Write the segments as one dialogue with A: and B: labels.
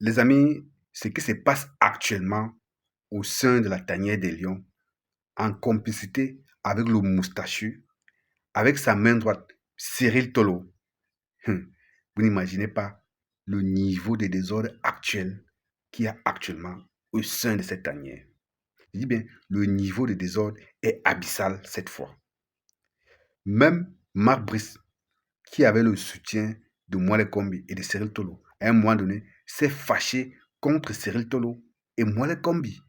A: Les amis, ce qui se passe actuellement au sein de la tanière des lions, en complicité avec le moustachu, avec sa main droite, Cyril Tolo, vous n'imaginez pas le niveau de désordre actuel qu'il y a actuellement au sein de cette tanière. Je dis bien, le niveau de désordre est abyssal cette fois. Même Marc Brice, qui avait le soutien de Moale Kombi et de Cyril Tolo, à un moment donné, s'est fâché contre Cyril Tolo et Moale Kombi.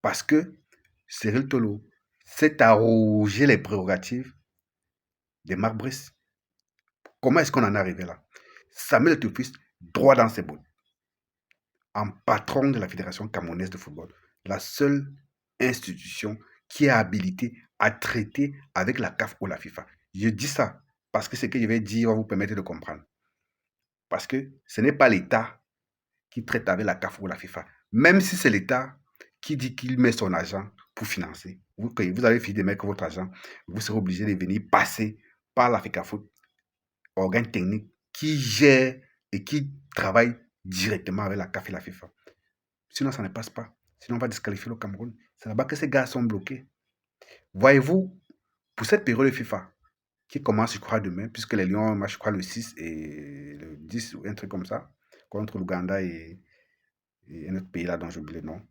A: Parce que Cyril Tolo s'est arrogé les prérogatives de Marc Brice. Comment est-ce qu'on en est arrivé là? Samuel Eto'o droit dans ses bottes, en patron de la Fédération camerounaise de football, la seule institution qui est habilitée à traiter avec la CAF ou la FIFA. Je dis ça parce que ce que je vais dire va vous permettre de comprendre. Parce que ce n'est pas l'État qui traite avec la CAF ou la FIFA. Même si c'est l'État qui dit qu'il met son argent pour financer. Vous avez fini de mettre votre argent, vous serez obligé de venir passer par la FECAFOOT, organe technique qui gère et qui travaille directement avec la CAF et la FIFA. Sinon, ça ne passe pas. Sinon, on va disqualifier le Cameroun. C'est là-bas que ces gars sont bloqués. Voyez-vous, pour cette période de FIFA, qui commence, je crois, demain, puisque les Lions matchent, je crois, le 6 et le 10 ou un truc comme ça, contre l'Ouganda et un autre pays là dont j'ai oublié le nom.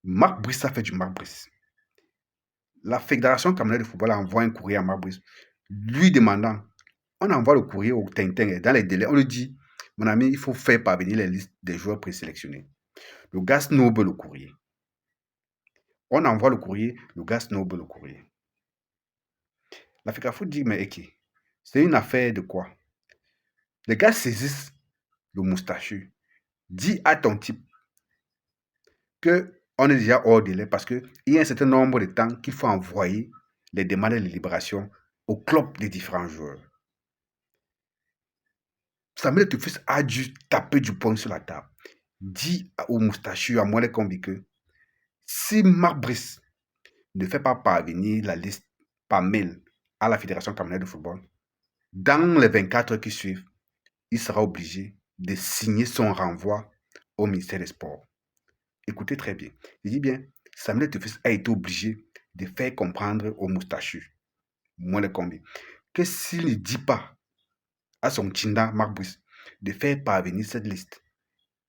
A: Marc Brice a fait du Marc Brice. La Fédération camerounaise de football a envoyé un courrier à Marc Brice, lui demandant, on envoie le courrier au Tintin, dans les délais, on lui dit, mon ami, il faut faire parvenir les listes des joueurs présélectionnés. Le gars snobe le courrier. On envoie le courrier, le gars snobe le courrier. La FECAFOOT dit, mais ok, c'est une affaire de quoi? Les gars saisissent le moustachu, dit à ton type qu'on est déjà hors délai parce qu'il y a un certain nombre de temps qu'il faut envoyer les demandes de libération au club des différents joueurs. Samuel Eto'o a dû taper du poing sur la table. Dit au moustachu, à Moale Kombi que si Marc Brice ne fait pas parvenir la liste par mail à la Fédération camerounaise de football, dans les 24 heures qui suivent, il sera obligé de signer son renvoi au ministère des Sports. Écoutez très bien. Je dis bien, Samuel Eto'o a été obligé de faire comprendre au moustachu, Moale Kombi, que s'il ne dit pas à son Tinda, Marc Brice, de faire parvenir cette liste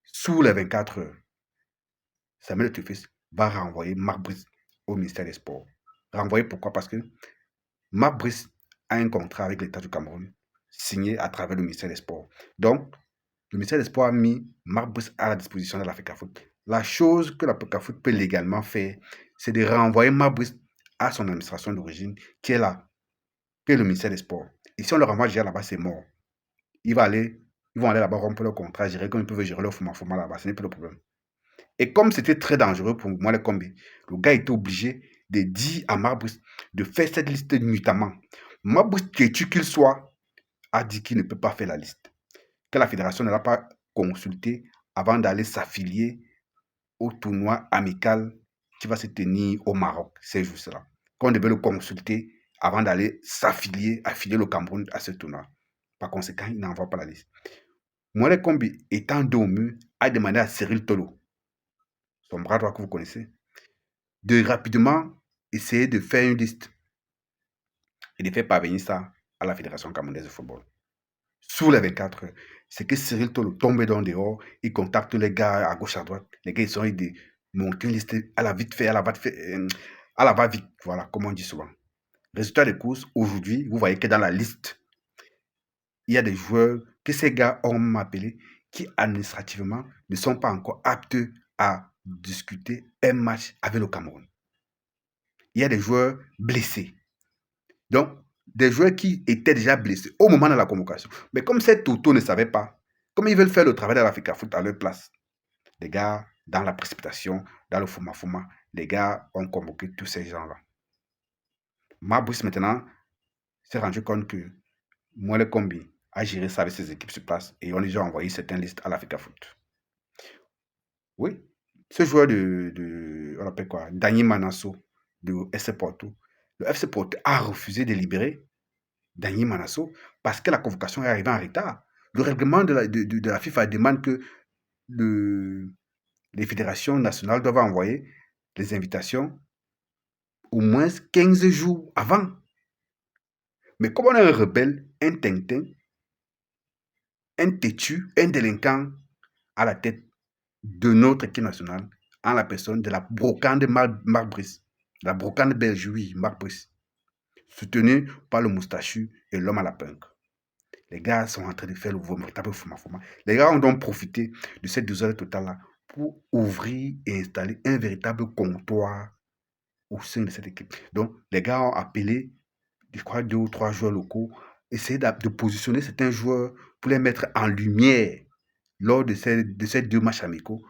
A: sous les 24 heures, Samuel Eto'o va renvoyer Marc Brice au ministère des Sports. Renvoyer pourquoi? Parce que Marc Brice a un contrat avec l'État du Cameroun signé à travers le ministère des Sports. Donc, le ministère des Sports a mis Marc Brice à la disposition de la FECAFOOT. La chose que la FECAFOOT peut légalement faire, c'est de renvoyer Marc Brice à son administration d'origine, qui est là, qui est le ministère des Sports. Et si on le renvoie déjà là-bas, c'est mort. Ils vont aller là-bas rompre leur contrat, gérer comme ils peuvent gérer leur format là-bas. Ce n'est pas le problème. Et comme c'était très dangereux pour moi, le combi, le gars était obligé de dire à Marc Brice de faire cette liste nuitamment. Marc Brice, têtu qu'il soit, a dit qu'il ne peut pas faire la liste. Que la fédération ne l'a pas consulté avant d'aller s'affilier au tournoi amical qui va se tenir au Maroc ces jours-là. Qu'on devait le consulter avant d'aller affilier le Cameroun à ce tournoi. Par conséquent, il n'envoie pas la liste. Moale Kombi, étant dos au mur, a demandé à Cyril Tolo, son bras droit que vous connaissez, de rapidement essayer de faire une liste et de faire parvenir ça à la Fédération camerounaise de football. Sous les 24 heures, c'est que Cyril Tolo tombe dans dehors, il contacte les gars à gauche, à droite. Les gars, ils sont de monter une liste à la vite fait, à la va-vite, voilà, comme on dit souvent. Résultat des courses, aujourd'hui, vous voyez que dans la liste, il y a des joueurs que ces gars ont appelés qui administrativement ne sont pas encore aptes à discuter un match avec le Cameroun. Il y a des joueurs blessés. Donc, des joueurs qui étaient déjà blessés au moment de la convocation. Mais comme ces Toto ne savaient pas, comme ils veulent faire le travail de l'Africa Foot à leur place, les gars, dans la précipitation, dans le fuma-fuma, les gars ont convoqué tous ces gens-là. Mabus, maintenant, s'est rendu compte que Moale Kombi a géré ça avec ses équipes sur place et on a déjà envoyé certaines listes à l'Africa Foot. Oui, ce joueur on appelle quoi, Dany Manasso, de FC Porto, le FC Porto a refusé de libérer Dany Manasso parce que la convocation est arrivée en retard. Le règlement de la FIFA demande que les fédérations nationales doivent envoyer les invitations au moins 15 jours avant. Mais comme on a un rebelle, un tintin, un têtu, un délinquant à la tête de notre équipe nationale, en la personne de la brocante Marc Brice, la brocante belge, oui, Marc Brice, soutenu par le moustachu et l'homme à la punk. Les gars sont en train de faire le véritable fuma. Les gars ont donc profité de cette désordre totale-là pour ouvrir et installer un véritable comptoir au sein de cette équipe. Donc, les gars ont appelé, je crois, 2 ou 3 joueurs locaux, essayer de positionner certains joueurs pour les mettre en lumière lors de ces 2 matchs amicaux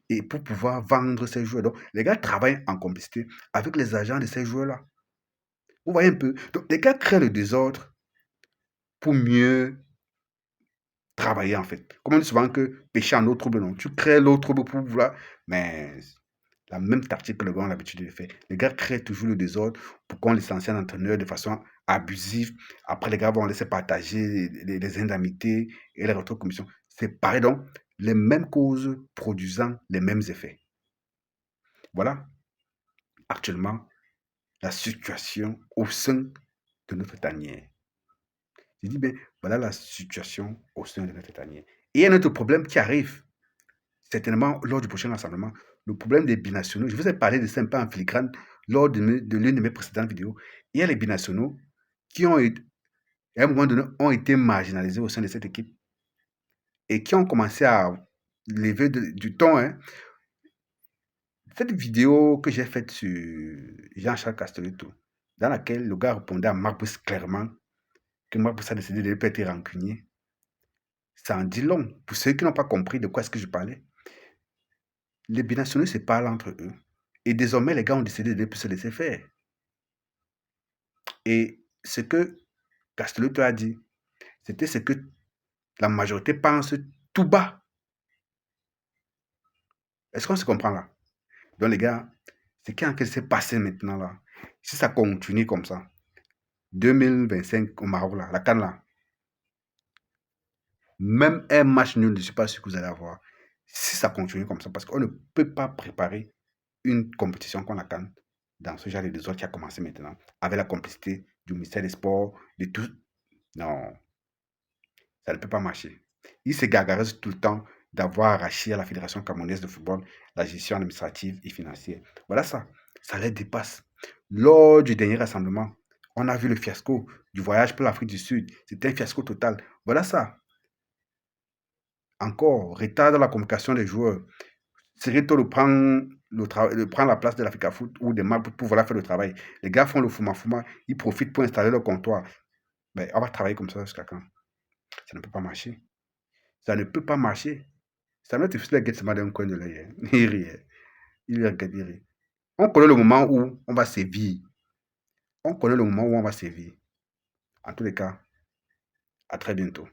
A: et pour pouvoir vendre ces joueurs. Donc, les gars travaillent en complicité avec les agents de ces joueurs-là. Vous voyez un peu? Donc, les gars créent le désordre pour mieux travailler, en fait. Comme on dit souvent que pécher en eau trouble, non. Tu crées l'eau trouble pour vouloir, mais la même tactique que le gars a l'habitude de faire. Les gars créent toujours le désordre pour qu'on les anciens entraîneurs de façon abusive. Après, les gars vont laisser partager les indemnités et les retours de commission. C'est pareil, donc, les mêmes causes produisant les mêmes effets. Voilà, actuellement, la situation au sein de notre tanière. Je dis bien, voilà la situation au sein de notre tanière. Et il y a un autre problème qui arrive, certainement lors du prochain rassemblement, le problème des binationaux. Je vous ai parlé de ça un peu en filigrane lors de l'une de mes précédentes vidéos. Il y a les binationaux qui ont été, à un moment donné, ont été marginalisés au sein de cette équipe et qui ont commencé à lever du ton. Hein. Cette vidéo que j'ai faite sur Jean-Charles Castelletto, dans laquelle le gars répondait à Marcus clairement que Marcus a décidé de ne pas être rancunier, ça en dit long. Pour ceux qui n'ont pas compris de quoi est-ce que je parlais, les binationaux se parlent entre eux. Et désormais, les gars ont décidé de ne plus se laisser faire. Et ce que Castelletto a dit, c'était ce que la majorité pense tout bas. Est-ce qu'on se comprend là? Donc les gars, ce qui est en train de se passer maintenant là, si ça continue comme ça, 2025 au Maroc là, la CAN là, même un match nul, je ne suis pas sûr que vous allez avoir. Si ça continue comme ça, parce qu'on ne peut pas préparer une compétition comme la CAN dans ce genre de désordre qui a commencé maintenant, avec la complicité du ministère des Sports, de tout. Non, ça ne peut pas marcher. Il se gargarise tout le temps d'avoir arraché à la Fédération camerounaise de football la gestion administrative et financière. Voilà ça. Ça les dépasse. Lors du dernier rassemblement, on a vu le fiasco du voyage pour l'Afrique du Sud. C'était un fiasco total. Voilà ça. Encore, retard dans la communication des joueurs. Serito prend la place de l'Africa Foot ou des maps pour voilà faire le travail. Les gars font le fuma-fuma, ils profitent pour installer leur comptoir. Mais on va travailler comme ça jusqu'à quand? Ça ne peut pas marcher. Ça ne peut pas marcher. Ça met difficile à guetter dans un coin de l'œil. Il rit. Il rit. On connaît le moment où on va sévir. On connaît le moment où on va sévir. En tous les cas, à très bientôt.